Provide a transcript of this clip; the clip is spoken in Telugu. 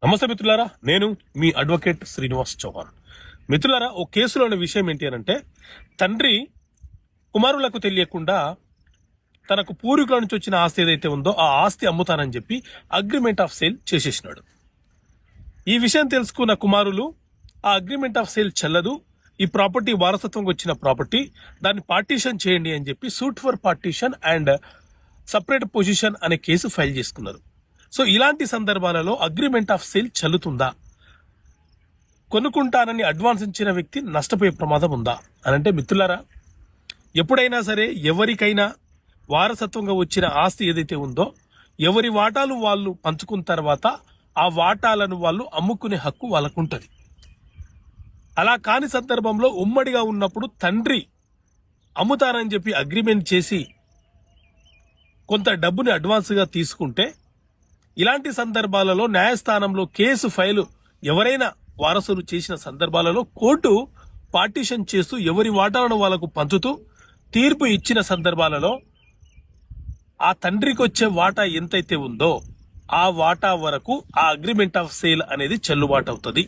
నమస్తే మిత్రులారా, నేను మీ అడ్వకేట్ శ్రీనివాస్ చౌహాన్. మిత్రులారా, ఓ కేసులోని విషయం ఏంటి అనంటే, తండ్రి కుమారులకు తెలియకుండా తనకు పూర్వీకుల నుంచి వచ్చిన ఆస్తి ఏదైతే ఉందో ఆ ఆస్తి అమ్ముతానని చెప్పి అగ్రిమెంట్ ఆఫ్ సేల్ చేసేసినాడు. ఈ విషయం తెలుసుకున్న కుమారులు ఆ అగ్రిమెంట్ ఆఫ్ సేల్ చెల్లదు, ఈ ప్రాపర్టీ వారసత్వంగా వచ్చిన ప్రాపర్టీ, దాన్ని పార్టీషన్ చేయండి అని చెప్పి suit for partition and separate position అనే కేసు ఫైల్ చేసుకున్నారు. సో ఇలాంటి సందర్భాలలో అగ్రిమెంట్ ఆఫ్ సేల్ చెల్లుతుందా? కొనుక్కుంటానని అడ్వాన్స్ ఇచ్చిన వ్యక్తి నష్టపోయే ప్రమాదం ఉందా అని అంటే, మిత్రులారా, ఎప్పుడైనా సరే ఎవరికైనా వారసత్వంగా వచ్చిన ఆస్తి ఏదైతే ఉందో ఎవరి వాటాలు వాళ్ళు పంచుకున్న తర్వాత ఆ వాటాలను వాళ్ళు అమ్ముకునే హక్కు వాళ్ళకు ఉంటుంది. అలా కాని సందర్భంలో ఉమ్మడిగా ఉన్నప్పుడు తండ్రి అమ్ముతానని చెప్పి అగ్రిమెంట్ చేసి కొంత డబ్బుని అడ్వాన్స్గా తీసుకుంటే, ఇలాంటి సందర్భాలలో న్యాయస్థానంలో కేసు ఫైలు ఎవరైనా వారసులు చేసిన సందర్భాలలో కోర్టు పార్టీషన్ చేస్తూ ఎవరి వాటాలను వాళ్లకు పంచుతూ తీర్పు ఇచ్చిన సందర్భాలలో ఆ తండ్రికి వచ్చే వాటా ఎంతైతే ఉందో ఆ వాటా వరకు ఆ అగ్రిమెంట్ ఆఫ్ సేల్ అనేది చెల్లుబాటు అవుతుంది.